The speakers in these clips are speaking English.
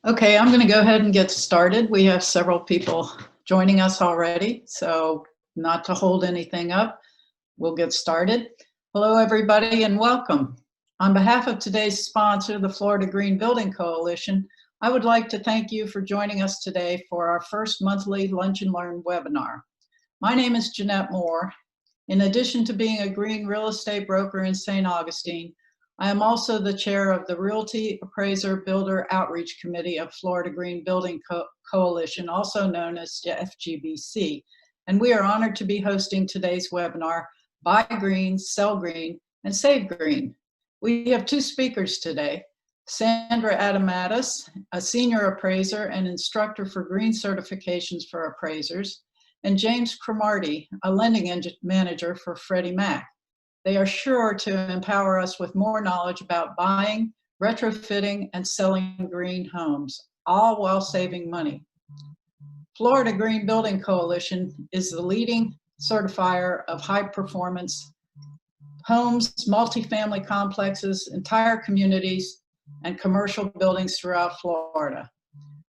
Okay, I'm going to go ahead and get started. We have several people joining us already, so not to hold anything up, we'll get started. Hello, everybody, and welcome. On behalf of today's sponsor, the Florida Green Building Coalition, I would like to thank you for joining us today for our first monthly Lunch and Learn webinar. My name is Jeannette Moore. In addition to being a green real estate broker in St. Augustine, I am also the chair of the Realty Appraiser Builder Outreach Committee of Florida Green Building Coalition, also known as the FGBC. And we are honored to be hosting today's webinar, Buy Green, Sell Green, and Save Green. We have two speakers today, Sandra Adamatis, a senior appraiser and instructor for green certifications for appraisers, and James Cromartie, a lending manager for Freddie Mac. They are sure to empower us with more knowledge about buying, retrofitting, and selling green homes, all while saving money. Florida Green Building Coalition is the leading certifier of high-performance homes, multifamily complexes, entire communities, and commercial buildings throughout Florida.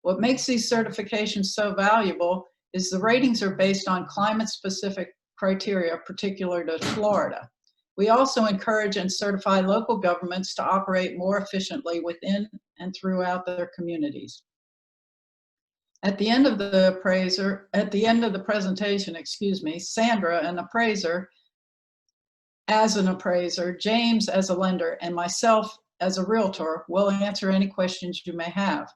What makes these certifications so valuable is the ratings are based on climate-specific criteria particular to Florida. We also encourage and certify local governments to operate more efficiently within and throughout their communities. At the end of the presentation, Sandra, an appraiser, as an appraiser, James as a lender, and myself as a realtor will answer any questions you may have.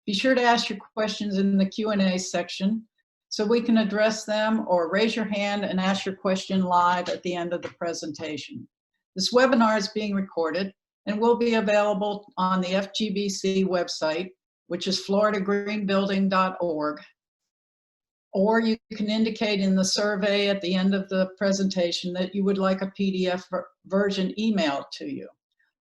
Be sure to ask your questions in the Q&A section so we can address them, or raise your hand and ask your question live at the end of the presentation. This webinar is being recorded and will be available on the FGBC website, which is floridagreenbuilding.org, or you can indicate in the survey at the end of the presentation that you would like a PDF version emailed to you.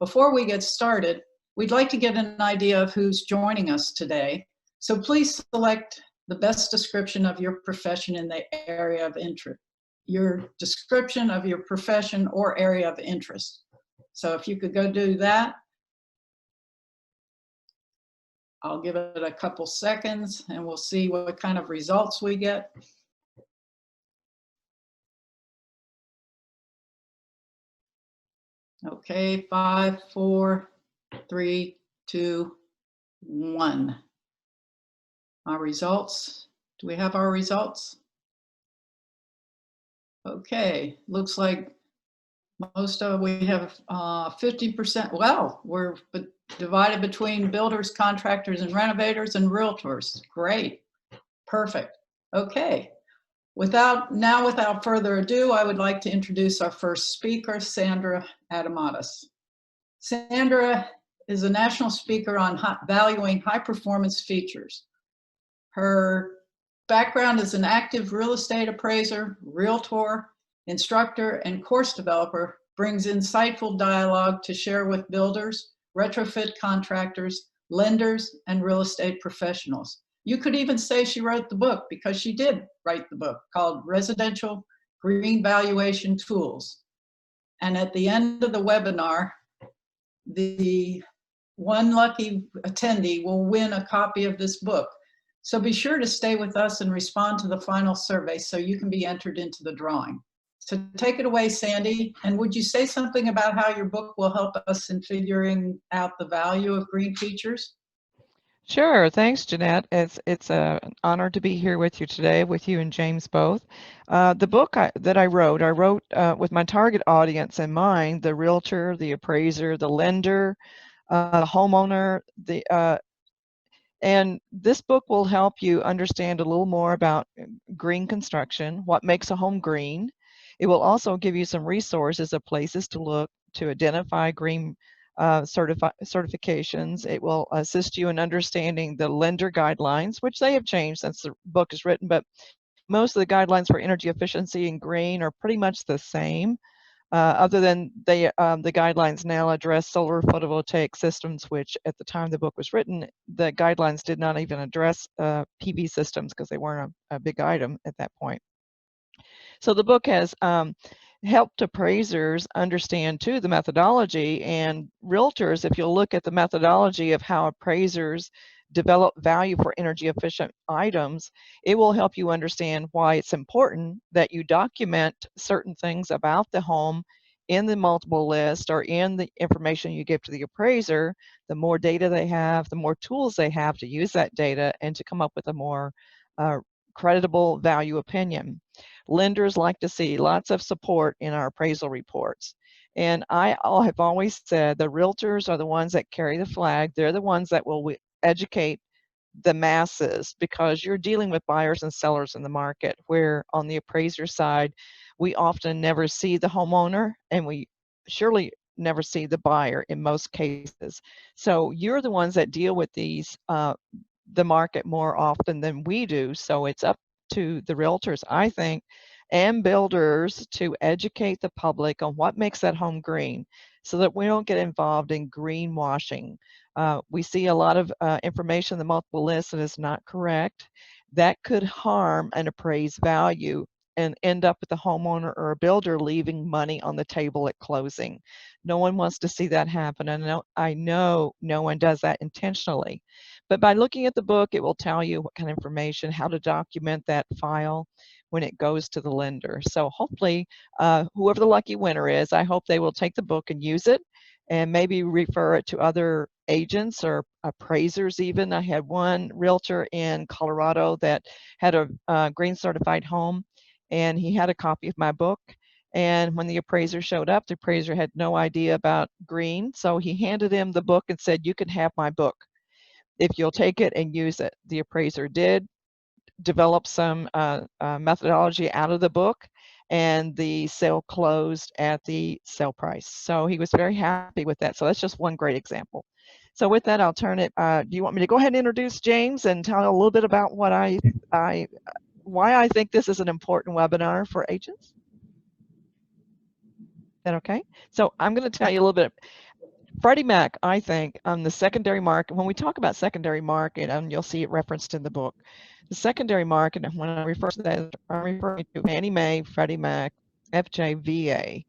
Before we get started, we'd like to get an idea of who's joining us today, so please select the best description of your profession in the area of interest, your description of your profession or area of interest. So if you could go do that, I'll give it a couple seconds and we'll see what kind of results we get. Okay, 5, 4, 3, 2, 1. Our results. Do we have our results? Okay, looks like we have 50%. Well, we're divided between builders, contractors, and renovators and realtors. Great, perfect. Okay, without further ado, I would like to introduce our first speaker, Sandra Adamatis. Sandra is a national speaker on valuing high performance features. Her background as an active real estate appraiser, realtor, instructor, and course developer brings insightful dialogue to share with builders, retrofit contractors, lenders, and real estate professionals. You could even say she wrote the book, because she did write the book, called Residential Green Valuation Tools. And at the end of the webinar, the one lucky attendee will win a copy of this book. So be sure to stay with us and respond to the final survey so you can be entered into the drawing. So take it away, Sandy. And would you say something about how your book will help us in figuring out the value of green features? Sure. Thanks, Jeanette. It's an honor to be here with you today, with you and James both. The book that I wrote with my target audience in mind: the realtor, the appraiser, the lender, the homeowner, and this book will help you understand a little more about green construction, what makes a home green. It will also give you some resources of places to look to identify green certifications. It will assist you in understanding the lender guidelines, which they have changed since the book is written, but most of the guidelines for energy efficiency and green are pretty much the same. Other than the guidelines now address solar photovoltaic systems, which at the time the book was written, the guidelines did not even address PV systems because they weren't a big item at that point. So the book has helped appraisers understand too the methodology, and realtors, if you'll look at the methodology of how appraisers develop value for energy efficient items, it will help you understand why it's important that you document certain things about the home in the multiple list or in the information you give to the appraiser. The more data they have, the more tools they have to use that data and to come up with a more credible value opinion. Lenders like to see lots of support in our appraisal reports. And I have always said the realtors are the ones that carry the flag. They're the ones that will educate the masses, because you're dealing with buyers and sellers in the market, where on the appraiser side, we often never see the homeowner, and we surely never see the buyer in most cases. So you're the ones that deal with these the market more often than we do. So it's up to the realtors, I think, and builders to educate the public on what makes that home green, so that we don't get involved in greenwashing. We see a lot of information in the multiple list that is not correct. That could harm an appraised value and end up with the homeowner or a builder leaving money on the table at closing. No one wants to see that happen, and I know no one does that intentionally. But by looking at the book, it will tell you what kind of information, how to document that file when it goes to the lender. So hopefully, whoever the lucky winner is, I hope they will take the book and use it, and maybe refer it to other agents or appraisers even. I had one realtor in Colorado that had a green certified home, and he had a copy of my book. And when the appraiser showed up, the appraiser had no idea about green. So he handed him the book and said, "You can have my book if you'll take it and use it." The appraiser did develop some methodology out of the book, and the sale closed at the sale price. So he was very happy with that. So that's just one great example. So with that, I'll turn it. Do you want me to go ahead and introduce James and tell a little bit about what why I think this is an important webinar for agents? Is that okay? So I'm going to tell you a little bit. Freddie Mac, I think, on the secondary market, when we talk about secondary market, and you'll see it referenced in the book, the secondary market, when I refer to that, I'm referring to Fannie Mae, Freddie Mac, FJVA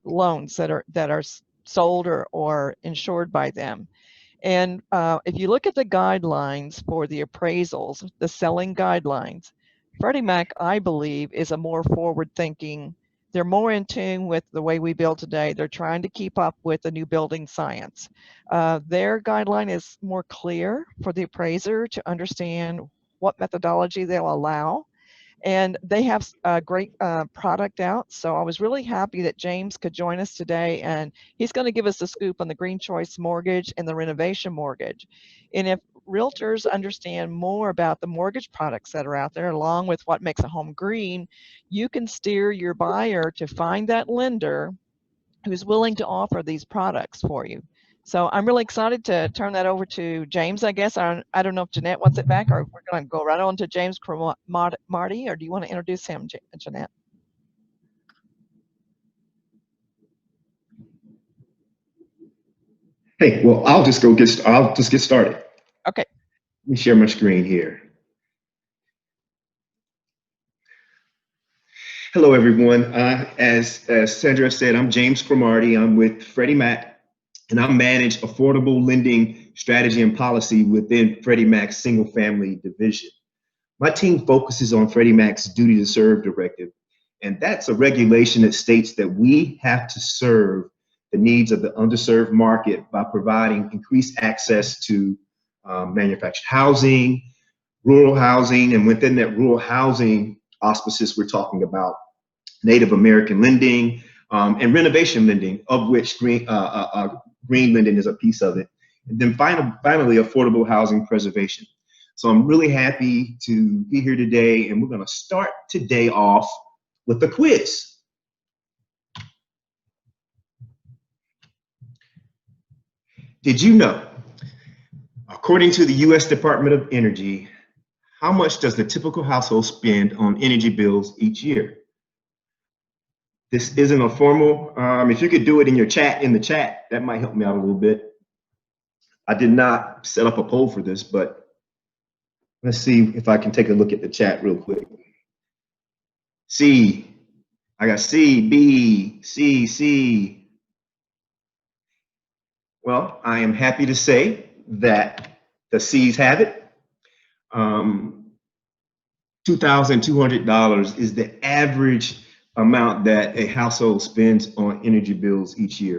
loans that are sold or insured by them. And if you look at the guidelines for the appraisals, the selling guidelines, Freddie Mac, I believe, is a more forward-thinking. They're more in tune with the way we build today. They're trying to keep up with the new building science. Their guideline is more clear for the appraiser to understand what methodology they'll allow. And they have a great product out. So I was really happy that James could join us today, and he's going to give us the scoop on the GreenChoice mortgage and the renovation mortgage. And if realtors understand more about the mortgage products that are out there, along with what makes a home green, you can steer your buyer to find that lender who's willing to offer these products for you. So I'm really excited to turn that over to James, I guess. I don't know if Jeannette wants it back, or we're going to go right on to James Cromartie, or do you want to introduce him, Jeannette? Hey, well, I'll just get started. Okay. Let me share my screen here. Hello, everyone. As Sandra said, I'm James Cromartie. I'm with Freddie Mac, and I manage affordable lending strategy and policy within Freddie Mac's single family division. My team focuses on Freddie Mac's duty to serve directive, and that's a regulation that states that we have to serve the needs of the underserved market by providing increased access to manufactured housing, rural housing, and within that rural housing auspices, we're talking about Native American lending and renovation lending, of which green lending is a piece of it. And then finally, affordable housing preservation. So I'm really happy to be here today, and we're going to start today off with a quiz. Did you know, according to the U.S. Department of Energy, how much does the typical household spend on energy bills each year? This isn't a formal, if you could do it in the chat, that might help me out a little bit. I did not set up a poll for this, but let's see if I can take a look at the chat real quick. C, I got C, B, C, C. Well, I am happy to say that the C's have it. $2,200 is the average amount that a household spends on energy bills each year.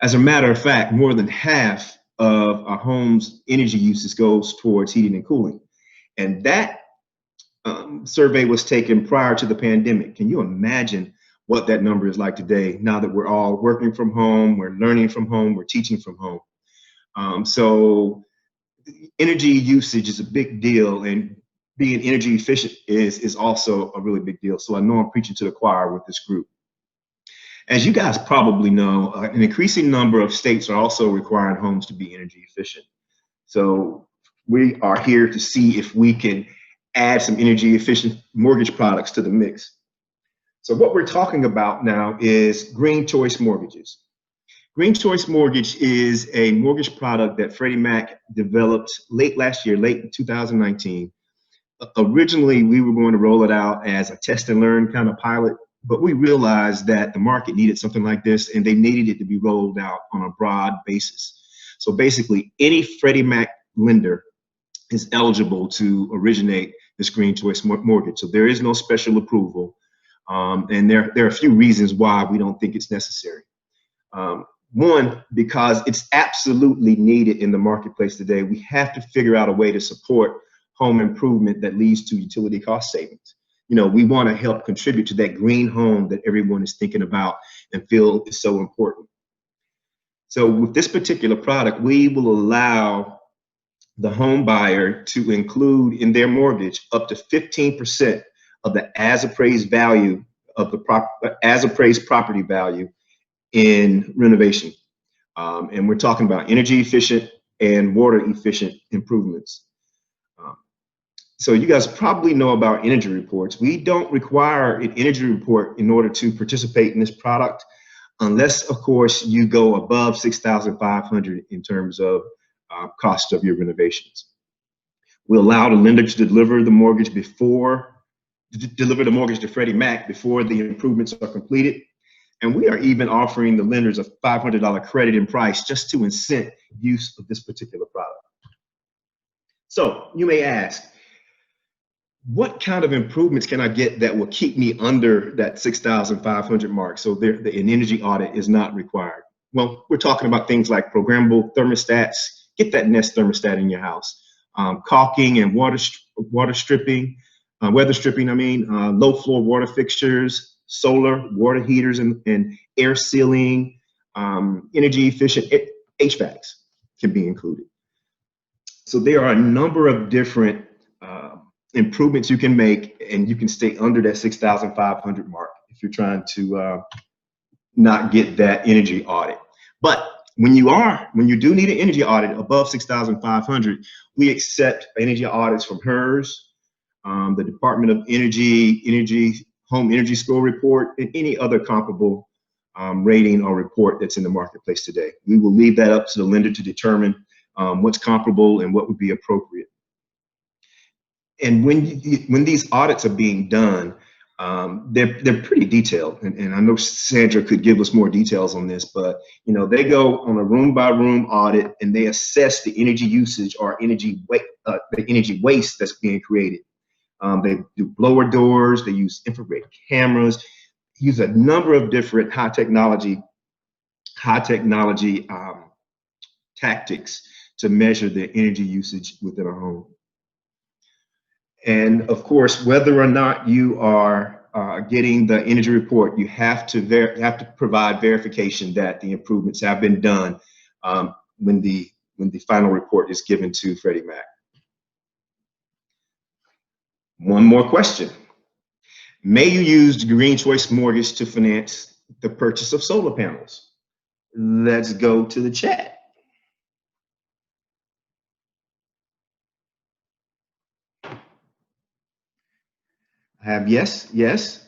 As a matter of fact, more than half of our home's energy usage goes towards heating and cooling. And that survey was taken prior to the pandemic. Can you imagine what that number is like today, now that we're all working from home, we're learning from home, we're teaching from home? So energy usage is a big deal, and being energy efficient is also a really big deal. So I know I'm preaching to the choir with this group. As you guys probably know, an increasing number of states are also requiring homes to be energy efficient. So we are here to see if we can add some energy efficient mortgage products to the mix. So what we're talking about now is GreenChoice mortgages. GreenChoice Mortgage is a mortgage product that Freddie Mac developed late last year, late in 2019. Originally, we were going to roll it out as a test and learn kind of pilot, but we realized that the market needed something like this, and they needed it to be rolled out on a broad basis. So basically, any Freddie Mac lender is eligible to originate this GreenChoice mortgage. So there is no special approval, and there are a few reasons why we don't think it's necessary. One, because it's absolutely needed in the marketplace today. We have to figure out a way to support home improvement that leads to utility cost savings. You know, we want to help contribute to that green home that everyone is thinking about and feel is so important. So with this particular product, we will allow the home buyer to include in their mortgage up to 15% of the as appraised value of the as appraised property value in renovation. And we're talking about energy efficient and water efficient improvements. So you guys probably know about energy reports. We don't require an energy report in order to participate in this product, unless, of course, you go above $6,500 in terms of cost of your renovations. We allow the lender to deliver the mortgage to Freddie Mac before the improvements are completed. And we are even offering the lenders a $500 credit in price just to incent use of this particular product. So you may ask, what kind of improvements can I get that will keep me under that 6,500 mark so an energy audit is not required? Well, we're talking about things like programmable thermostats. Get that Nest thermostat in your house. Caulking and weather stripping, low floor water fixtures, solar water heaters and air sealing, energy efficient HVACs can be included. So there are a number of different improvements you can make, and you can stay under that 6,500 mark if you're trying to not get that energy audit. But when you do need an energy audit above 6,500, we accept energy audits from HERS, the Department of Energy Home Energy Score report, and any other comparable rating or report that's in the marketplace today. We will leave that up to the lender to determine what's comparable and what would be appropriate. And when these audits are being done, they're pretty detailed, and I know Sandra could give us more details on this, but you know, they go on a room by room audit and they assess the energy usage or energy waste that's being created. They do blower doors, they use infrared cameras, use a number of different high technology tactics to measure the energy usage within a home. And of course, whether or not you are getting the energy report, you have to provide verification that the improvements have been done when the final report is given to Freddie Mac. One more question. May you use the GreenChoice mortgage to finance the purchase of solar panels? Let's go to the chat. I have yes, yes.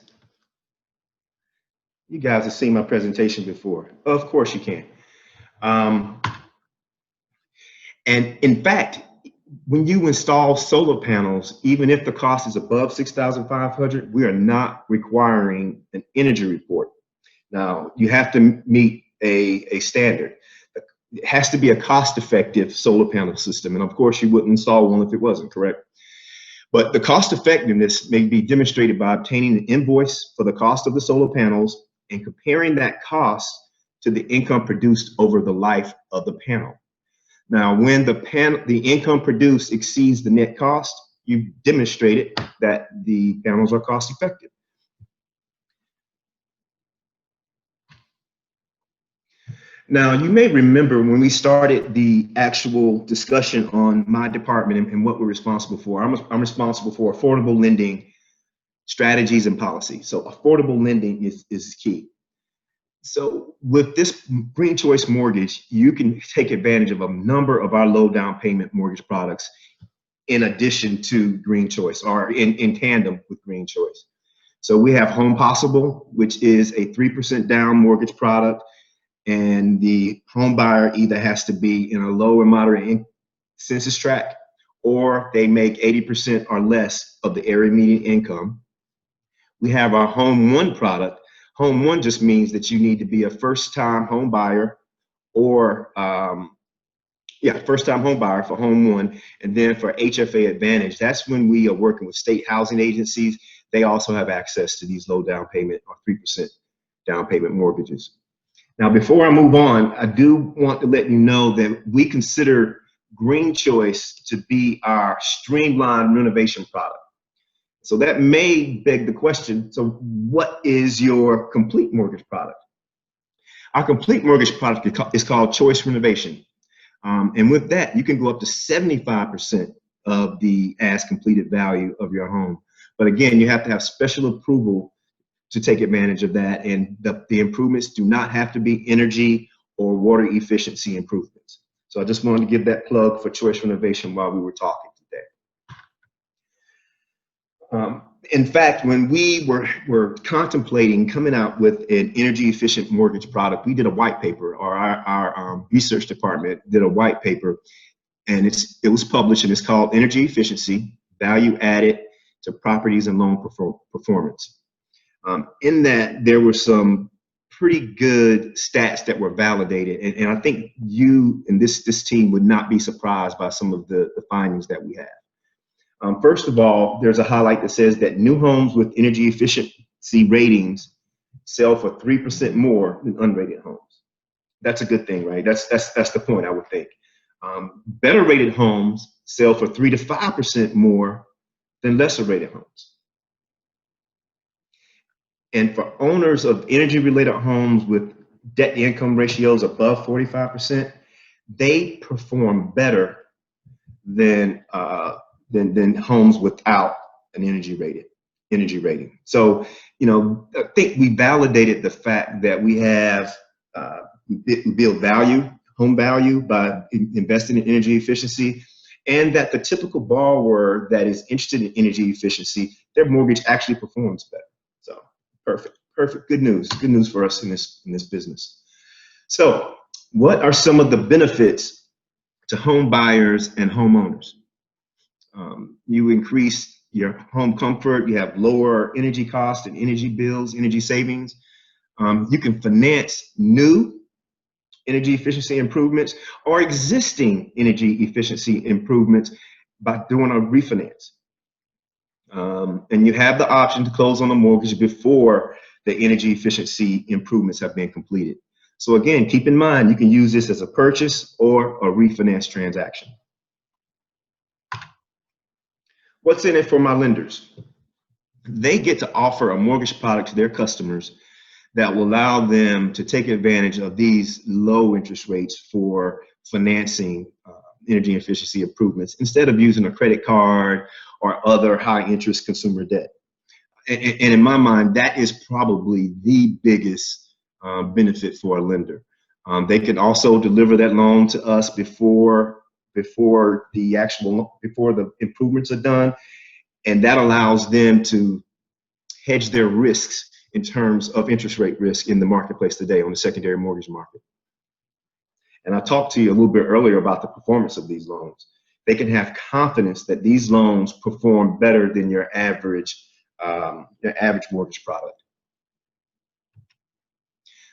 You guys have seen my presentation before. Of course you can. And in fact, when you install solar panels, even if the cost is above 6,500, we are not requiring an energy report. Now, you have to meet a standard. it has to be a cost-effective solar panel system. And of course, you wouldn't install one if it wasn't, correct? But the cost effectiveness may be demonstrated by obtaining an invoice for the cost of the solar panels and comparing that cost to the income produced over the life of the panel. Now, when the income produced exceeds the net cost, you've demonstrated that the panels are cost effective. Now, you may remember when we started the actual discussion on my department and what we're responsible for. I'm responsible for affordable lending strategies and policies. So affordable lending is key. So with this GreenChoice mortgage, you can take advantage of a number of our low down payment mortgage products in addition to GreenChoice, or in tandem with GreenChoice. So we have Home Possible, which is a 3% down mortgage product. And the home buyer either has to be in a low or moderate census tract, or they make 80% or less of the area median income. We have our Home One product. Home One just means that you need to be a first-time home buyer, or first-time home buyer for Home One. And then for HFA Advantage, that's when we are working with state housing agencies. They also have access to these low down payment or 3% down payment mortgages. Now, before I move on, I do want to let you know that we consider GreenChoice to be our streamlined renovation product. So that may beg the question, so what is your complete mortgage product? Our complete mortgage product is called ChoiceRenovation. And with that, you can go up to 75% of the as completed value of your home. But again, you have to have special approval to take advantage of that. And the improvements do not have to be energy or water efficiency improvements. So I just wanted to give that plug for ChoiceRenovation while we were talking today. In fact, when we were contemplating coming out with an energy efficient mortgage product, we did a white paper, or our research department did a white paper, and it was published, and it's called Energy Efficiency, Value Added to Properties and Loan Performance. In that, there were some pretty good stats that were validated, and I think you and this team would not be surprised by some of the findings that we have. First of all, there's a highlight that says that new homes with energy efficiency ratings sell for 3% more than unrated homes. That's a good thing, right? That's the point, I would think. Better rated homes sell for 3 to 5% more than lesser rated homes. And for owners of energy-related homes with debt-to-income ratios above 45%, they perform better than homes without an energy rating. So, I think we validated the fact that we have we build home value by investing in energy efficiency, and that the typical borrower that is interested in energy efficiency, their mortgage actually performs better. So. Perfect. Good news for us in this business. So what are some of the benefits to home buyers and homeowners? You increase your home comfort, you have lower energy costs and energy bills, energy savings. You can finance new energy efficiency improvements or existing energy efficiency improvements by doing a refinance. And you have the option to close on the mortgage before the energy efficiency improvements have been completed. So again, keep in mind, you can use this as a purchase or a refinance transaction. What's in it for my lenders? They get to offer a mortgage product to their customers that will allow them to take advantage of these low interest rates for financing energy efficiency improvements instead of using a credit card or other high interest consumer debt. And in my mind, that is probably the biggest benefit for a lender. They can also deliver that loan to us before the improvements are done, and that allows them to hedge their risks in terms of interest rate risk in the marketplace today on the secondary mortgage market. And I talked to you a little bit earlier about the performance of these loans. They can have confidence that these loans perform better than your average mortgage product.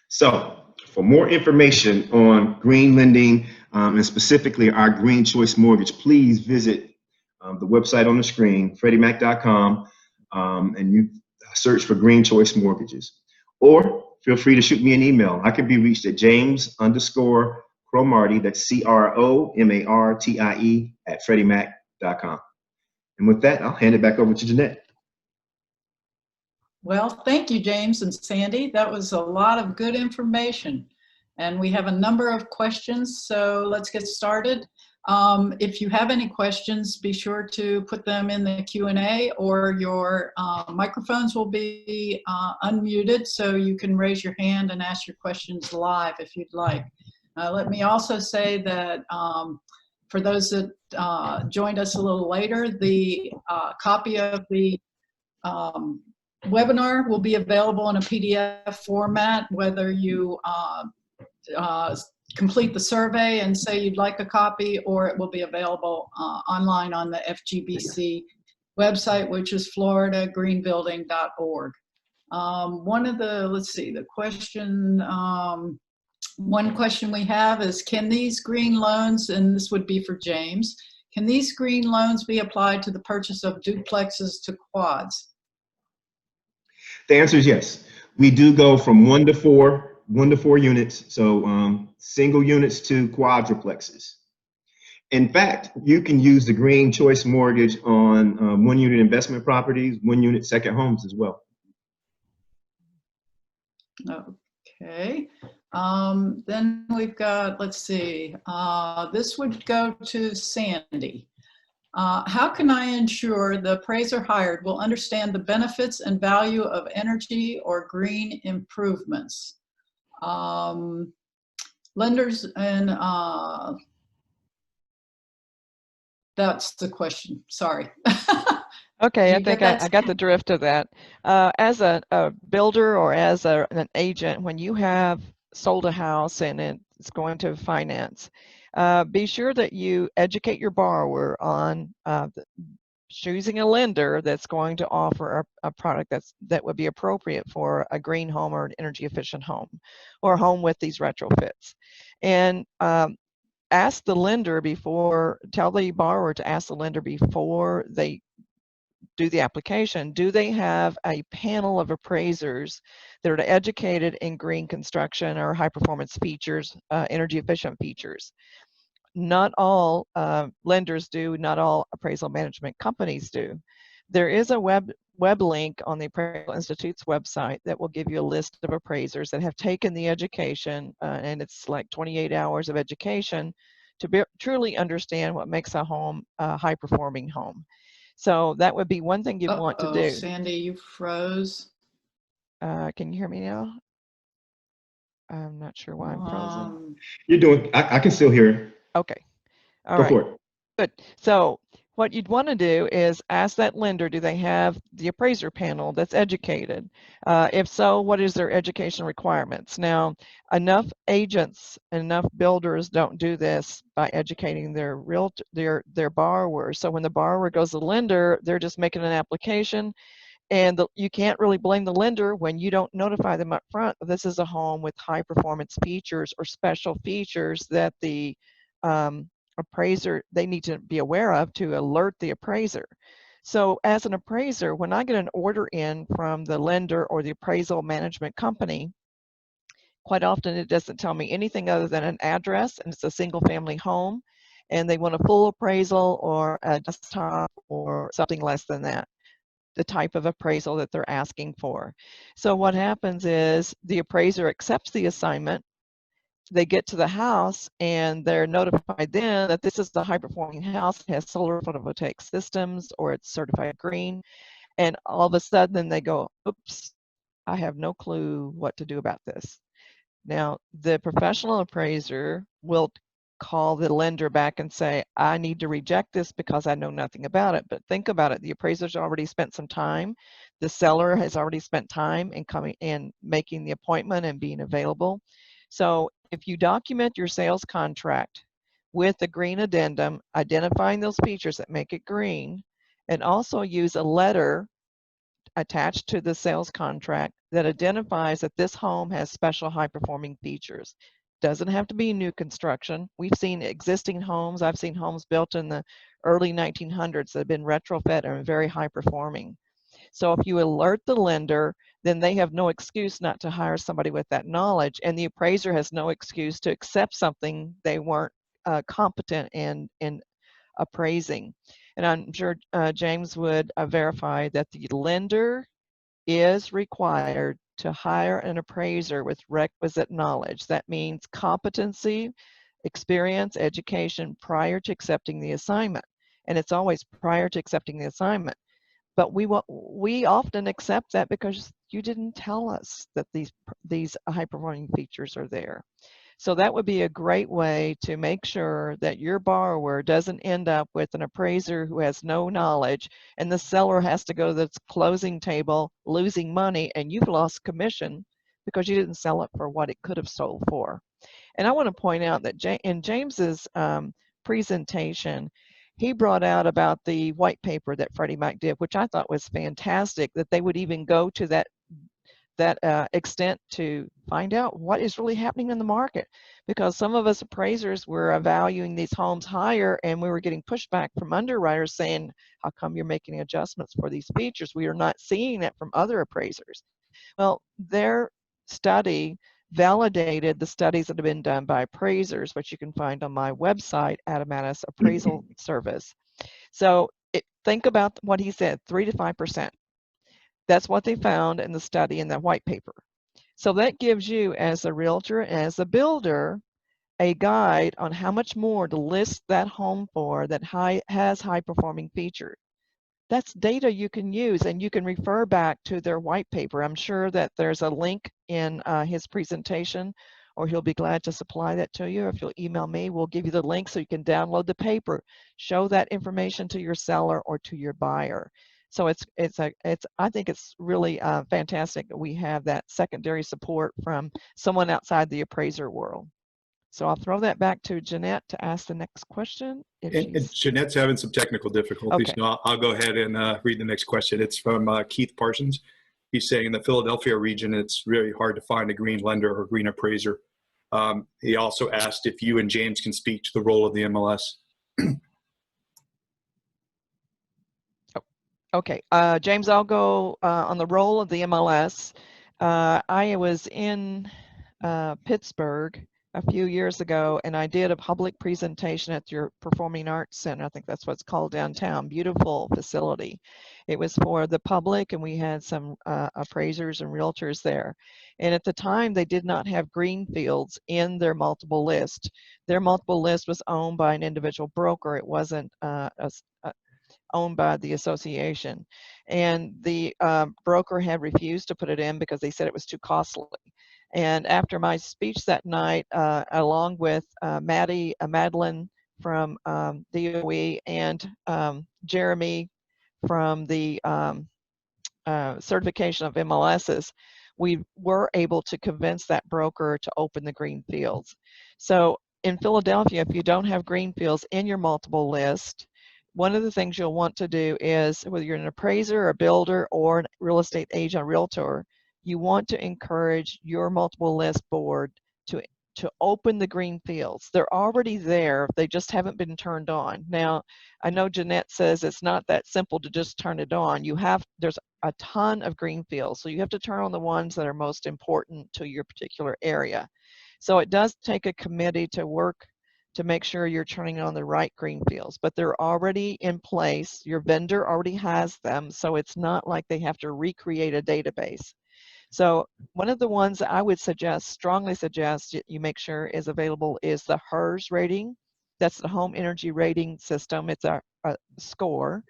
So For more information on green lending and specifically our GreenChoice mortgage, please visit the website on the screen, FreddieMac.com, and you search for GreenChoice mortgages. Or feel free to shoot me an email. I can be reached at James_Cromartie, that's CROMARTIE @FreddieMac.com. And with that, I'll hand it back over to Jeannette. Well, thank you, James and Sandy. That was a lot of good information. And we have a number of questions, so let's get started. If you have any questions, be sure to put them in the Q&A, or your microphones will be unmuted, so you can raise your hand and ask your questions live if you'd like. Let me also say that for those that joined us a little later, the copy of the webinar will be available in a PDF format, whether you complete the survey and say you'd like a copy, or it will be available online on the FGBC website, which is floridagreenbuilding.org. One of the, let's see, the question, one question we have is, can these green loans, and this would be for James, can these green loans be applied to the purchase of duplexes to quads? The answer is yes. We do go from 1 to 4 units, so single units to quadruplexes. In fact, you can use the GreenChoice mortgage on 1-unit investment properties, 1-unit second homes as well. Okay. Then we've got, let's see, this would go to Sandy. How can I ensure the appraiser hired will understand the benefits and value of energy or green improvements? Lenders and that's the question. Sorry. Okay, I think I got the drift of that. As a builder or as an agent, when you have sold a house and it's going to finance, be sure that you educate your borrower on choosing a lender that's going to offer a product that would be appropriate for a green home or an energy efficient home, or a home with these retrofits. And ask the lender tell the borrower to ask the lender before they do the application, do they have a panel of appraisers that are educated in green construction or high performance features, energy efficient features? Not all lenders do, not all appraisal management companies do. There is a web link on the Appraisal Institute's website that will give you a list of appraisers that have taken the education, and it's like 28 hours of education to truly understand what makes a home a high-performing home. So that would be one thing you'd want to do. Sandy, you froze. Can you hear me now? I'm not sure why I'm frozen. You're doing, I can still hear. Okay. All Go right. for it. Good. So what you'd want to do is ask that lender, do they have the appraiser panel that's educated? If so, what is their education requirements? Now, enough agents, enough builders don't do this by educating their borrowers. So when the borrower goes to the lender, they're just making an application, and you can't really blame the lender when you don't notify them up front. This is a home with high performance features or special features that the appraiser, they need to be aware of to alert the appraiser. So as an appraiser, when I get an order in from the lender or the appraisal management company, quite often it doesn't tell me anything other than an address, and it's a single family home, and they want a full appraisal or a desktop or something less than that, the type of appraisal that they're asking for. So what happens is the appraiser accepts the assignment, they get to the house, and they're notified then that this is the high-performing house. It has solar photovoltaic systems, or it's certified green, and all of a sudden they go, oops, I have no clue what to do about this. Now, the professional appraiser will call the lender back and say, I need to reject this because I know nothing about it. But think about it, the appraiser's already spent some time, the seller has already spent time in coming and making the appointment and being available. So if you document your sales contract with the green addendum, identifying those features that make it green, and also use a letter attached to the sales contract that identifies that this home has special high-performing features. Doesn't have to be new construction. We've seen existing homes. I've seen homes built in the early 1900s that have been retrofit and are very high-performing. So if you alert the lender, then they have no excuse not to hire somebody with that knowledge, and the appraiser has no excuse to accept something they weren't competent in appraising. And I'm sure James would verify that the lender is required to hire an appraiser with requisite knowledge. That means competency, experience, education prior to accepting the assignment. And it's always prior to accepting the assignment. But we often accept that because you didn't tell us that these high-performing features are there. So that would be a great way to make sure that your borrower doesn't end up with an appraiser who has no knowledge, and the seller has to go to the closing table losing money, and you've lost commission because you didn't sell it for what it could have sold for. And I want to point out that in James's presentation, he brought out about the white paper that Freddie Mac did, which I thought was fantastic, that they would even go to that extent to find out what is really happening in the market, because some of us appraisers were valuing these homes higher, and we were getting pushback from underwriters saying, how come you're making adjustments for these features? We are not seeing that from other appraisers. Well, their study validated the studies that have been done by appraisers, which you can find on my website, Adomatis Appraisal Service. So think about what he said, 3 to 5%. That's what they found in the study in that white paper. So that gives you, as a realtor, as a builder, a guide on how much more to list that home for that has high-performing features. That's data you can use, and you can refer back to their white paper. I'm sure that there's a link in his presentation, or he'll be glad to supply that to you. If you'll email me, we'll give you the link so you can download the paper, show that information to your seller or to your buyer. So I think it's really fantastic that we have that secondary support from someone outside the appraiser world. So I'll throw that back to Jeannette to ask the next question. And Jeanette's having some technical difficulties, okay. So I'll go ahead and read the next question. It's from Keith Parsons. He's saying in the Philadelphia region, it's really hard to find a green lender or green appraiser. He also asked if you and James can speak to the role of the MLS. Okay, James, I'll go on the role of the MLS. I was in Pittsburgh a few years ago, and I did a public presentation at your Performing Arts Center. I think that's what it's called downtown. Beautiful facility. It was for the public, and we had some appraisers and realtors there. And at the time, they did not have green fields in their multiple list. Their multiple list was owned by an individual broker. It wasn't owned by the association, and the broker had refused to put it in because they said it was too costly. And after my speech that night, along with Madeline from DOE and Jeremy from the certification of MLSs, we were able to convince that broker to open the green fields. So in Philadelphia, if you don't have green fields in your multiple list, one of the things you'll want to do is, whether you're an appraiser, a builder, or a real estate agent, a realtor, you want to encourage your multiple list board to open the green fields. They're already there, they just haven't been turned on. Now, I know Jeannette says it's not that simple to just turn it on. There's a ton of green fields, so you have to turn on the ones that are most important to your particular area. So it does take a committee to work to make sure you're turning on the right green fields, but they're already in place. Your vendor already has them, so it's not like they have to recreate a database. So one of the ones that I would strongly suggest you make sure is available is the HERS rating. That's the Home Energy Rating System. It's a score,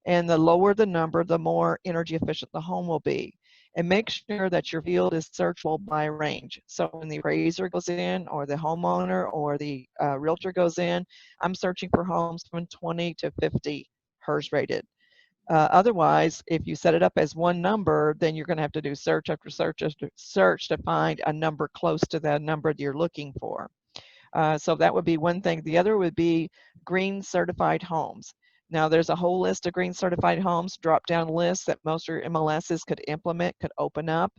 and the lower the number, the more energy efficient the home will be. And make sure that your field is searchable by range. So when the appraiser goes in, or the homeowner, or the realtor goes in, I'm searching for homes from 20 to 50 HERS rated. Otherwise, if you set it up as one number, then you're going to have to do search after search after search to find a number close to the number that you're looking for. So that would be one thing. The other would be green certified homes. Now, there's a whole list of green certified homes, drop-down lists that most of your MLSs could implement, could open up.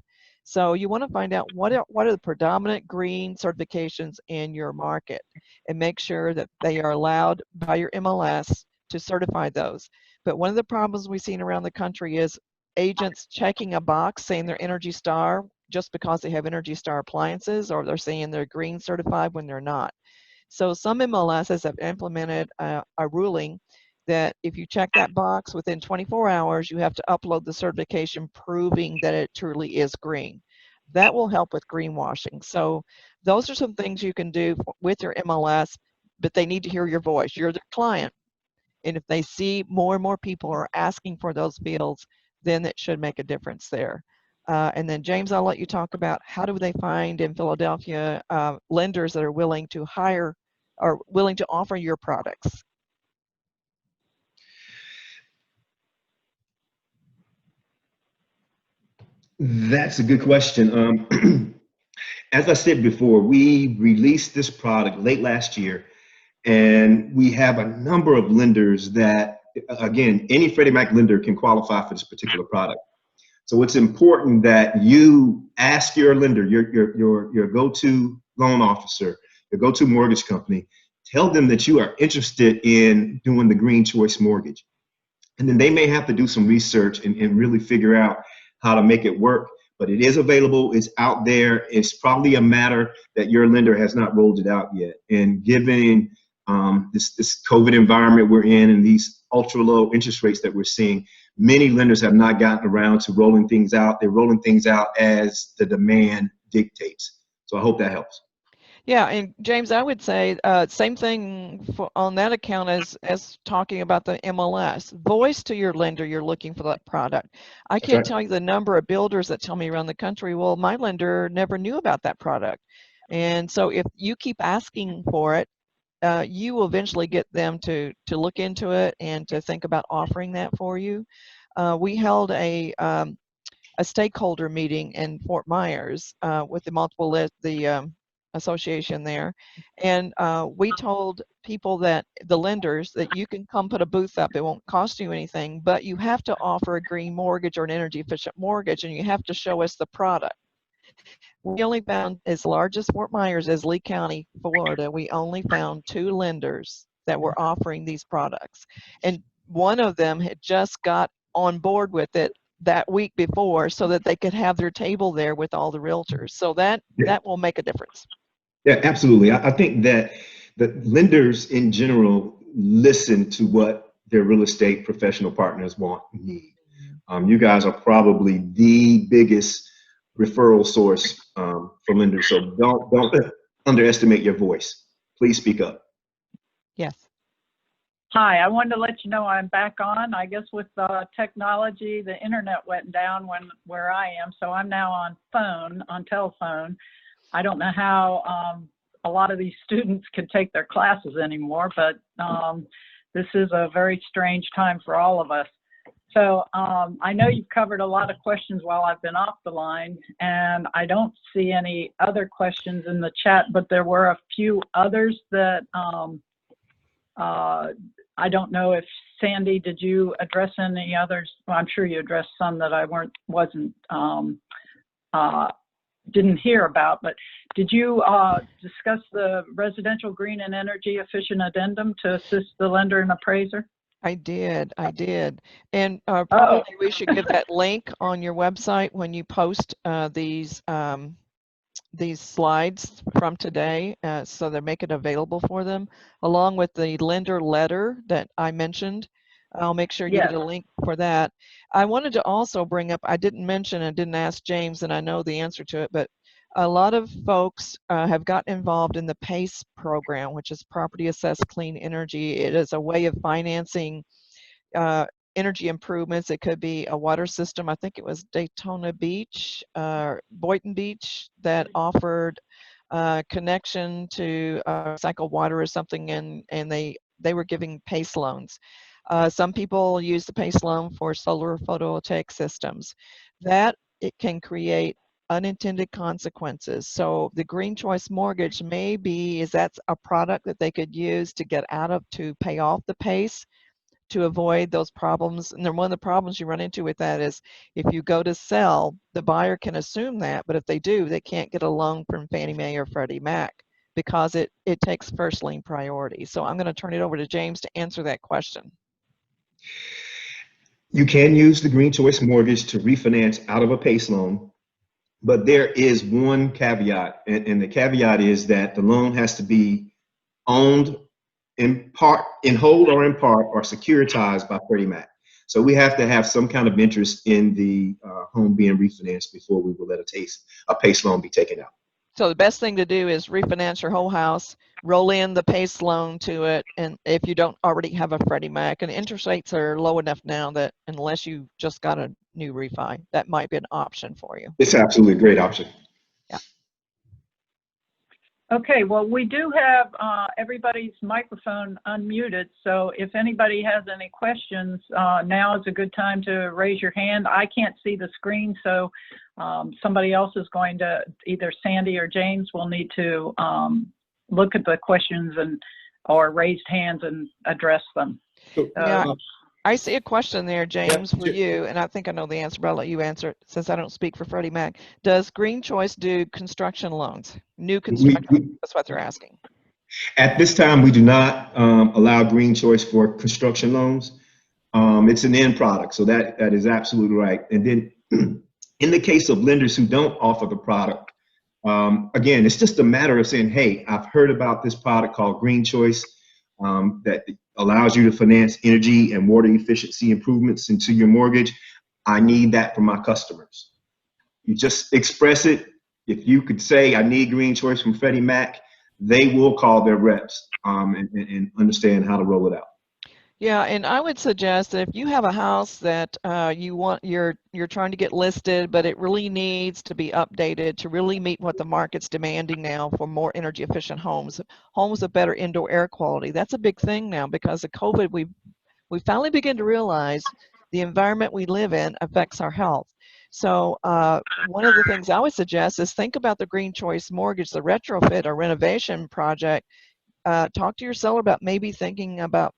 So you want to find out what are the predominant green certifications in your market, and make sure that they are allowed by your MLS to certify those. But one of the problems we've seen around the country is agents checking a box saying they're Energy Star just because they have Energy Star appliances, or they're saying they're green certified when they're not. So some MLSs have implemented a ruling that if you check that box within 24 hours, you have to upload the certification proving that it truly is green. That will help with greenwashing. So those are some things you can do with your MLS, but they need to hear your voice. You're the client. And if they see more and more people are asking for those fields, then it should make a difference there. And then James, I'll let you talk about how do they find in Philadelphia lenders that are willing to hire or willing to offer your products. That's a good question. As I said before, we released this product late last year, and we have a number of lenders that, again, any Freddie Mac lender can qualify for this particular product. So it's important that you ask your lender, your go-to loan officer, your go-to mortgage company, tell them that you are interested in doing the GreenChoice mortgage. And then they may have to do some research and really figure out how to make it work. But it is available, it's out there. It's probably a matter that your lender has not rolled it out yet. And given this COVID environment we're in and these ultra low interest rates that we're seeing, many lenders have not gotten around to rolling things out. They're rolling things out as the demand dictates. So I hope that helps. Yeah, and James, I would say same thing on that account as talking about the MLS. Voice to your lender you're looking for that product. I can't tell you the number of builders that tell me around the country, well, my lender never knew about that product. And so if you keep asking for it, you will eventually get them to look into it and to think about offering that for you. We held a stakeholder meeting in Fort Myers with the association there, and we told people that the lenders that you can come put a booth up. It won't cost you anything, but you have to offer a green mortgage or an energy efficient mortgage, and you have to show us the product. We only found, as large as Fort Myers as Lee County, Florida, we only found 2 lenders that were offering these products, and one of them had just got on board with it that week before so that they could have their table there with all the realtors. So that will make a difference. Yeah, absolutely. I think that the lenders in general listen to what their real estate professional partners want and need. You guys are probably the biggest referral source for lenders, so don't underestimate your voice. Please speak up. Yes. Hi, I wanted to let you know I'm back on. I guess with technology, the internet went down where I am, so I'm now on telephone. I don't know how a lot of these students can take their classes anymore, but this is a very strange time for all of us. So I know you've covered a lot of questions while I've been off the line, and I don't see any other questions in the chat, but there were a few others that I don't know if Sandy, did you address any others? Well, I'm sure you addressed some that I didn't hear about, but did you discuss the residential green and energy efficient addendum to assist the lender and appraiser? I did. And probably we should give that link on your website when you post these slides from today, so they make it available for them, along with the lender letter that I mentioned. I'll make sure you get a link for that. I wanted to also bring up, I didn't mention and didn't ask James, and I know the answer to it, but a lot of folks have gotten involved in the PACE program, which is Property Assessed Clean Energy. It is a way of financing energy improvements. It could be a water system. I think it was Daytona Beach, Boynton Beach, that offered connection to recycled water or something, and they were giving PACE loans. Some people use the PACE loan for solar photovoltaic systems. That it can create unintended consequences. So the GreenChoice mortgage that's a product that they could use to get out of, to pay off the PACE, to avoid those problems. And then one of the problems you run into with that is if you go to sell, the buyer can assume that, but if they do, they can't get a loan from Fannie Mae or Freddie Mac because it takes first lien priority. So I'm going to turn it over to James to answer that question. You can use the GreenChoice mortgage to refinance out of a PACE loan, but there is one caveat, and the caveat is that the loan has to be owned in part, in whole or in part, or securitized by Freddie Mac. So we have to have some kind of interest in the home being refinanced before we will let a PACE loan be taken out. So the best thing to do is refinance your whole house, roll in the PACE loan to it, and if you don't already have a Freddie Mac, and interest rates are low enough now that unless you just got a new refi, that might be an option for you. It's absolutely a great option. Yeah. Okay, well, we do have everybody's microphone unmuted, so if anybody has any questions, now is a good time to raise your hand. I can't see the screen, so somebody else is going to, either Sandy or James will need to look at the questions or raised hands and address them. Yeah, I see a question there, James, for you, and I think I know the answer, but I'll let you answer it since I don't speak for Freddie Mac. Does GreenChoice do construction loans? New construction, that's what they're asking. At this time, we do not allow GreenChoice for construction loans. It's an end product, so that is absolutely right. And then in the case of lenders who don't offer the product, again, it's just a matter of saying, hey, I've heard about this product called GreenChoice that allows you to finance energy and water efficiency improvements into your mortgage. I need that for my customers. You just express it. If you could say, I need GreenChoice from Freddie Mac, they will call their reps and understand how to roll it out. Yeah, and I would suggest that if you have a house that you're trying to get listed, but it really needs to be updated to really meet what the market's demanding now for more energy efficient homes with better indoor air quality. That's a big thing now because of COVID. We finally begin to realize the environment we live in affects our health. So one of the things I would suggest is think about the GreenChoice mortgage, the retrofit or renovation project. Talk to your seller about maybe thinking about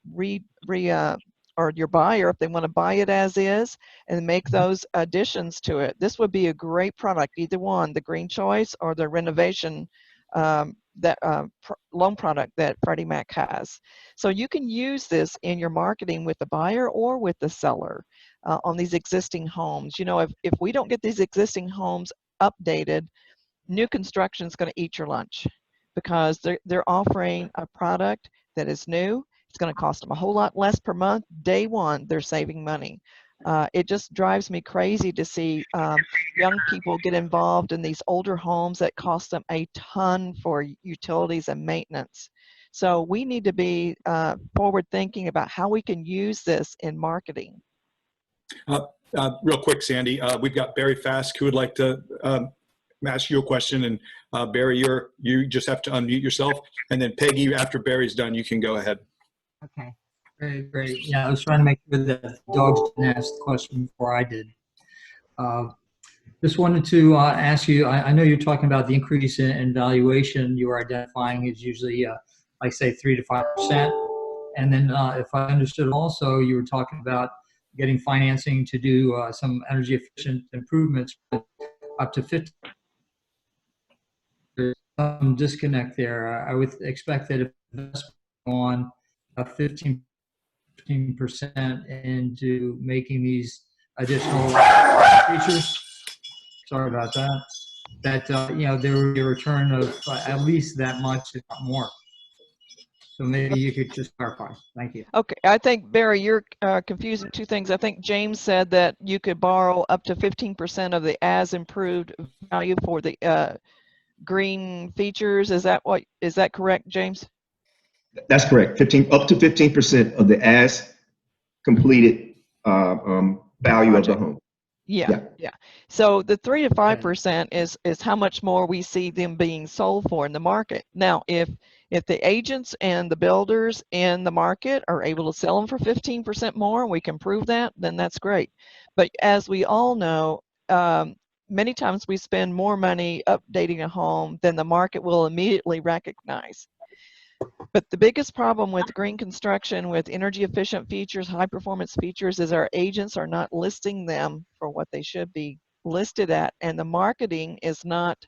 or your buyer if they want to buy it as is and make those additions to it. This would be a great product, either one, the GreenChoice or the renovation loan product that Freddie Mac has. So you can use this in your marketing with the buyer or with the seller on these existing homes. You know, if we don't get these existing homes updated, new construction is going to eat your lunch, because they're offering a product that is new. It's going to cost them a whole lot less per month. Day one, they're saving money. It just drives me crazy to see young people get involved in these older homes that cost them a ton for utilities and maintenance. So we need to be forward thinking about how we can use this in marketing. Real quick, Sandy, we've got Barry Fask who would like to ask you a question, and Barry, you just have to unmute yourself, and then Peggy, after Barry's done, you can go ahead. Okay, great. Yeah, I was trying to make sure that the dogs didn't ask the question before I did. Just wanted to ask you, I know you're talking about the increase in valuation you are identifying is usually, like say 3 to 5%. And then if I understood also, you were talking about getting financing to do some energy efficient improvements up to 50%. There's some disconnect there. I would expect that if investment on a 15% into making these additional features, sorry about that, you know, there would be a return of at least that much, if not more. So maybe you could just clarify. Thank you. Okay, I think, Barry, you're confusing two things. I think James said that you could borrow up to 15% of the as improved value for the green features. Is that correct, James? That's correct. Up to 15% of the as completed value of the home. Yeah. So the 3 to 5% is how much more we see them being sold for in the market. Now, if the agents and the builders in the market are able to sell them for 15% more, we can prove that, then that's great. But as we all know, many times we spend more money updating a home than the market will immediately recognize. But the biggest problem with green construction with energy efficient features, high performance features, is our agents are not listing them for what they should be listed at, and the marketing is not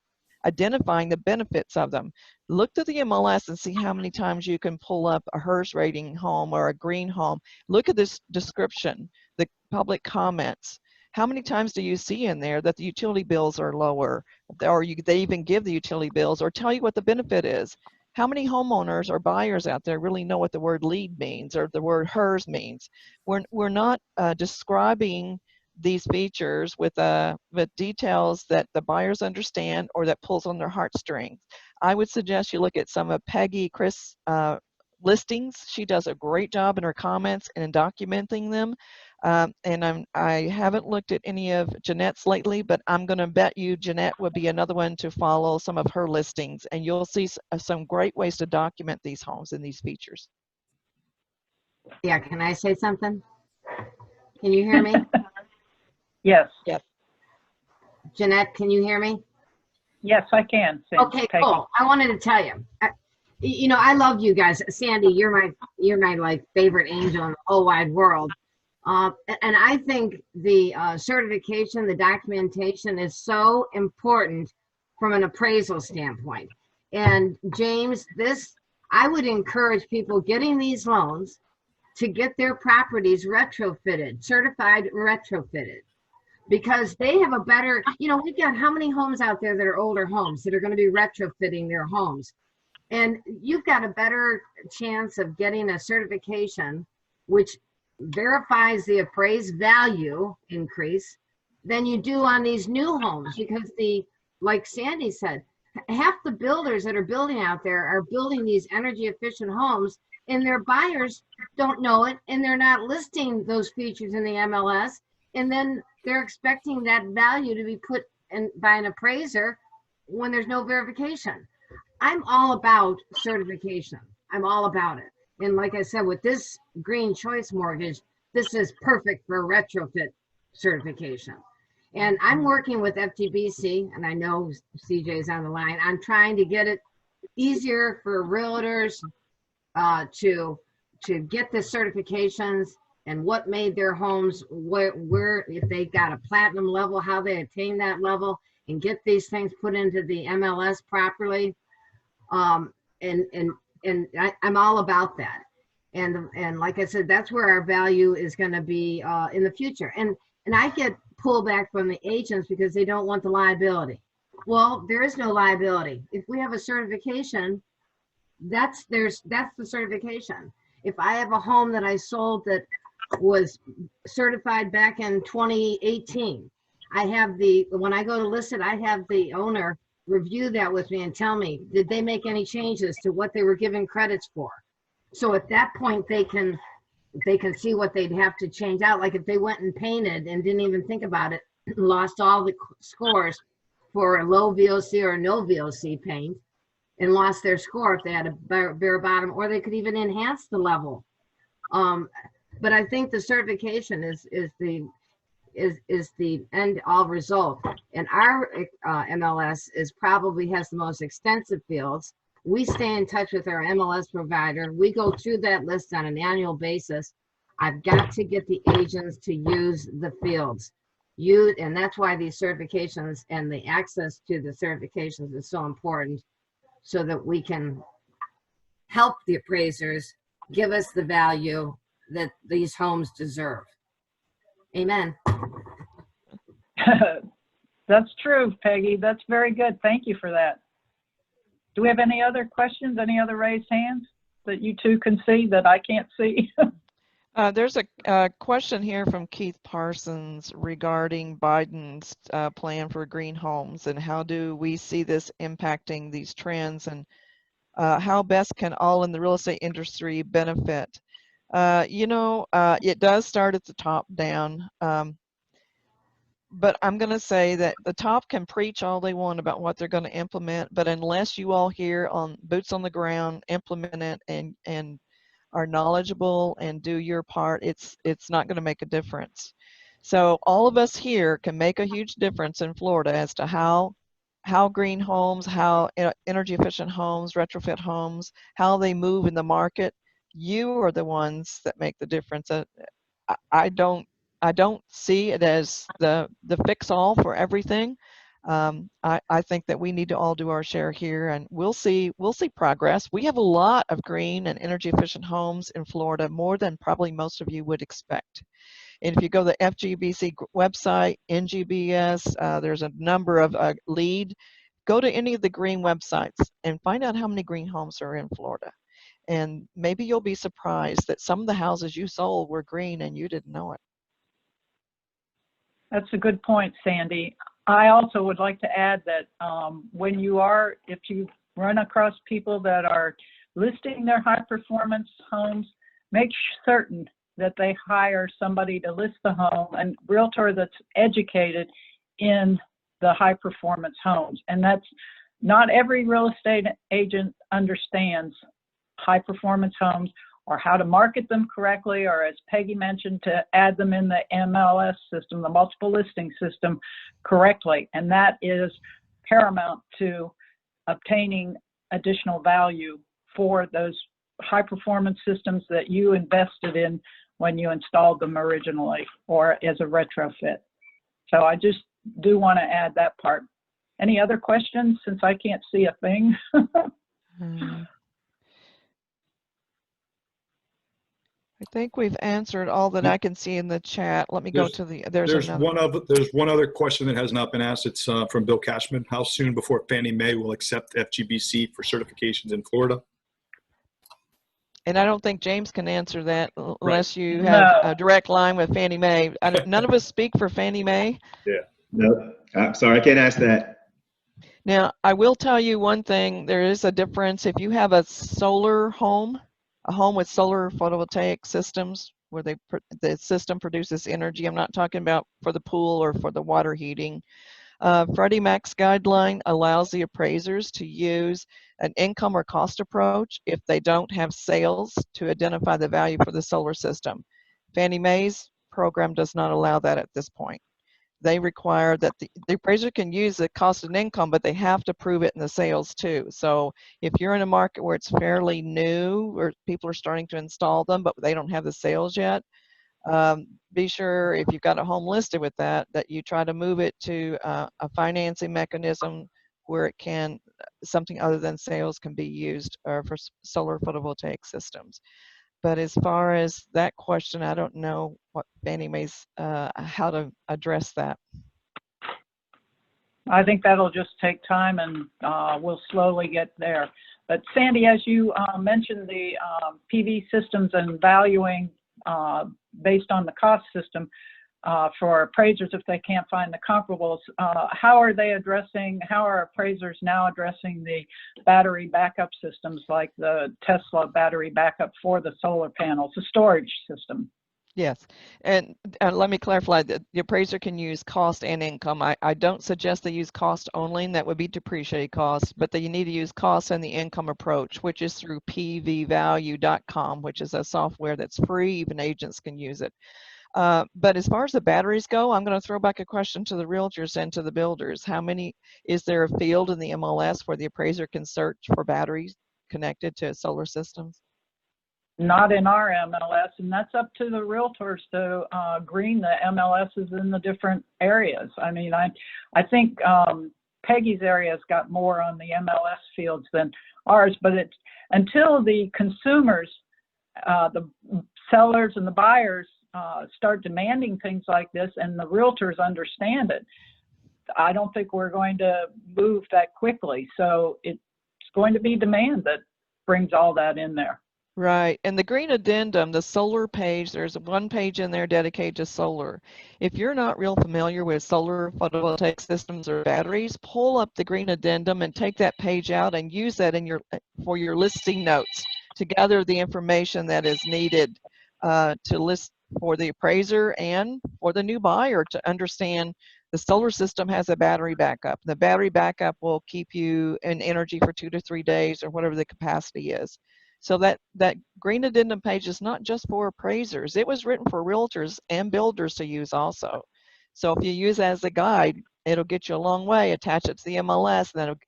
identifying the benefits of them. Look to the MLS and see how many times you can pull up a HERS rating home or a green home. Look at this description, the public comments. How many times do you see in there that the utility bills are lower, or they even give the utility bills or tell you what the benefit is? How many homeowners or buyers out there really know what the word LEED means or the word HERS means? We're not describing these features with details that the buyers understand or that pulls on their heartstrings. I would suggest you look at some of Peggy Chris' listings. She does a great job in her comments and in documenting them. And I haven't looked at any of Jeannette's lately, but I'm going to bet you Jeannette would be another one to follow some of her listings, and you'll see some great ways to document these homes and these features. Yeah, can I say something? Can you hear me? Yes. Yes. Jeannette, can you hear me? Yes, I can. Okay, Peggy. cool. I wanted to tell you, you know, I love you guys. Sandy, you're my like favorite angel in the whole wide world. And I think the certification, the documentation is so important from an appraisal standpoint. And James, I would encourage people getting these loans to get their properties retrofitted, certified retrofitted, because they have a better, you know, we've got how many homes out there that are older homes that are going to be retrofitting their homes. And you've got a better chance of getting a certification, which verifies the appraised value increase, than you do on these new homes, because like Sandy said, half the builders that are building out there are building these energy efficient homes, and their buyers don't know it, and they're not listing those features in the MLS, and then they're expecting that value to be put in by an appraiser when there's no verification. I'm all about certification. I'm all about it. And like I said, with this GreenChoice mortgage, this is perfect for retrofit certification. And I'm working with FGBC, and I know CJ's on the line. I'm trying to get it easier for realtors to get the certifications and what made their homes, where if they got a platinum level, how they attain that level, and get these things put into the MLS properly. And I'm all about that. And like I said, that's where our value is going to be in the future. And I get pullback from the agents because they don't want the liability. Well, there is no liability. If we have a certification, that's the certification. If I have a home that I sold that was certified back in 2018, I have when I go to list it, I have the owner review that with me and tell me, did they make any changes to what they were given credits for? So at that point, they can see what they'd have to change out. Like if they went and painted and didn't even think about it, lost all the scores for a low VOC or no VOC paint, and lost their score if they had a bare bottom, or they could even enhance the level. But I think the certification is the end all result. And our MLS probably has the most extensive fields. We stay in touch with our MLS provider. We go through that list on an annual basis. I've got to get the agents to use the fields. And that's why these certifications and the access to the certifications is so important, so that we can help the appraisers give us the value that these homes deserve. Amen. That's true, Peggy. That's very good. Thank you for that. Do we have any other questions? Any other raised hands that you two can see that I can't see? There's a question here from Keith Parsons regarding Biden's plan for green homes, and how do we see this impacting these trends, and how best can all in the real estate industry benefit? It does start at the top down. But I'm going to say that the top can preach all they want about what they're going to implement, but unless you all here on boots on the ground implement it and are knowledgeable and do your part, it's not going to make a difference. So all of us here can make a huge difference in Florida as to how how green homes, how energy efficient homes, retrofit homes, how they move in the market. You are the ones that make the difference. I don't see it as the fix all for everything. I think that we need to all do our share here, and we'll see progress. We have a lot of green and energy efficient homes in Florida, more than probably most of you would expect. And if you go to the FGBC website, NGBS, there's a number of lead. Go to any of the green websites and find out how many green homes are in Florida. And maybe you'll be surprised that some of the houses you sold were green and you didn't know it. That's a good point, Sandy. I also would like to add that if you run across people that are listing their high performance homes, make certain that they hire somebody to list the home, and realtor that's educated in the high performance homes. And that's not every real estate agent understands high performance homes or how to market them correctly, or as Peggy mentioned, to add them in the MLS system, the multiple listing system, correctly. And that is paramount to obtaining additional value for those high performance systems that you invested in when you installed them originally or as a retrofit. So I just do want to add that part. Any other questions, since I can't see a thing? I think we've answered all that I can see in the chat. Let me go to the, there's another. There's one other question that has not been asked. It's from Bill Cashman. How soon before Fannie Mae will accept FGBC for certifications in Florida? And I don't think James can answer that unless you have a direct line with Fannie Mae. None of us speak for Fannie Mae. Yeah. No, I'm sorry, I can't ask that. Now, I will tell you one thing. There is a difference. If you have a solar home, a home with solar photovoltaic systems where the system produces energy. I'm not talking about for the pool or for the water heating. Freddie Mac's guideline allows the appraisers to use an income or cost approach if they don't have sales to identify the value for the solar system. Fannie Mae's program does not allow that at this point. They require that the appraiser can use the cost and income, but they have to prove it in the sales too. So if you're in a market where it's fairly new or people are starting to install them, but they don't have the sales yet, be sure if you've got a home listed with that you try to move it to a financing mechanism where it can, something other than sales can be used for solar photovoltaic systems. But as far as that question, I don't know what Fannie Mae's, how to address that. I think that'll just take time, and we'll slowly get there. But Sandy, as you mentioned the PV systems and valuing based on the cost system for appraisers if they can't find the comparables, how are appraisers now addressing the battery backup systems like the Tesla battery backup for the solar panels, the storage system? Yes, and let me clarify that the appraiser can use cost and income. I don't suggest they use cost only, and that would be depreciated costs, but you need to use cost and the income approach, which is through pvvalue.com, which is a software that's free. Even agents can use it. But as far as the batteries go, I'm going to throw back a question to the realtors and to the builders. Is there a field in the MLS where the appraiser can search for batteries connected to solar systems? Not in our MLS, and that's up to the realtors to green the MLSs in the different areas. I mean, I think Peggy's area's got more on the MLS fields than ours, but it's until the consumers, the sellers and the buyers start demanding things like this and the realtors understand it, I don't think we're going to move that quickly. So it's going to be demand that brings all that in there. Right, and the green addendum, the solar page, there's one page in there dedicated to solar. If you're not real familiar with solar photovoltaic systems or batteries, pull up the green addendum and take that page out and use that for your listing notes to gather the information that is needed to list for the appraiser and for the new buyer to understand the solar system has a battery backup. The battery backup will keep you in energy for 2 to 3 days or whatever the capacity is. So that green addendum page is not just for appraisers. It was written for realtors and builders to use also. So if you use it as a guide, it'll get you a long way. Attach it to the MLS, and that'll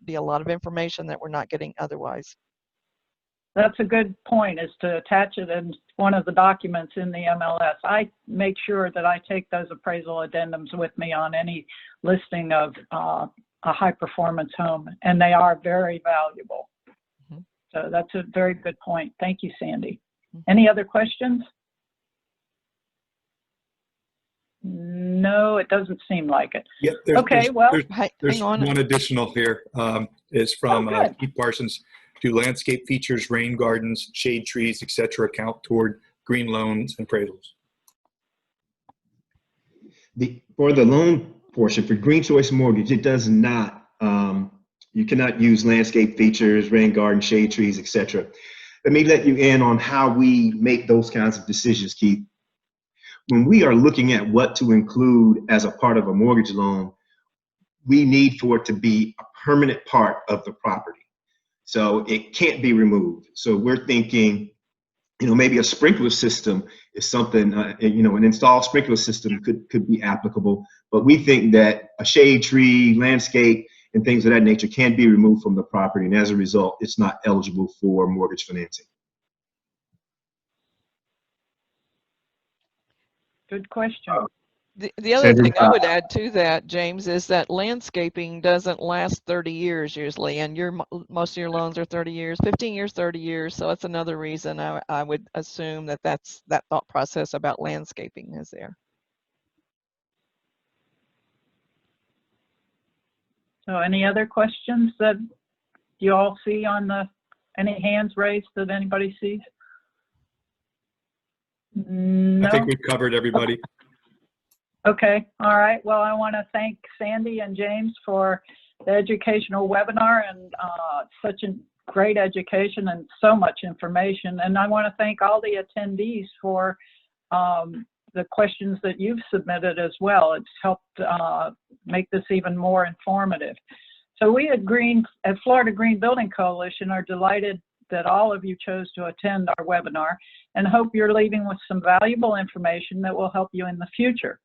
be a lot of information that we're not getting otherwise. That's a good point, is to attach it in one of the documents in the MLS. I make sure that I take those appraisal addendums with me on any listing of a high-performance home, and they are very valuable. Mm-hmm. So that's a very good point. Thank you, Sandy. Mm-hmm. Any other questions? No, it doesn't seem like it. Yep, there's one additional here. Is from Keith Parsons. Do landscape features, rain gardens, shade trees, etc. count toward green loans and appraisals? For the loan portion, for GreenChoice Mortgage, it does not. You cannot use landscape features, rain garden, shade trees, etc. Let me let you in on how we make those kinds of decisions, Keith. When we are looking at what to include as a part of a mortgage loan, we need for it to be a permanent part of the property. So it can't be removed. So we're thinking, maybe a sprinkler system is something, an installed sprinkler system could be applicable. But we think that a shade tree, landscape, and things of that nature can be removed from the property. And as a result, it's not eligible for mortgage financing. Good question. The other thing I would add to that, James, is that landscaping doesn't last 30 years usually, and most of your loans are 30 years, 15 years, 30 years. So that's another reason I would assume that that thought process about landscaping is there. So any other questions that you all see on any hands raised that anybody sees? No? I think we've covered everybody. Okay, all right. Well, I want to thank Sandy and James for the educational webinar, and such a great education and so much information. And I want to thank all the attendees for the questions that you've submitted as well. It's helped make this even more informative. So we at Florida Green Building Coalition are delighted that all of you chose to attend our webinar, and hope you're leaving with some valuable information that will help you in the future.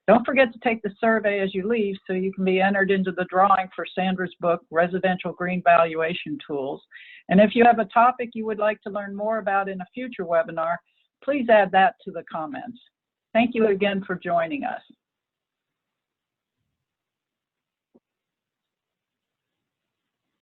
Don't forget to take the survey as you leave so you can be entered into the drawing for Sandra's book, Residential Green Valuation Tools. And if you have a topic you would like to learn more about in a future webinar, please add that to the comments. Thank you again for joining us.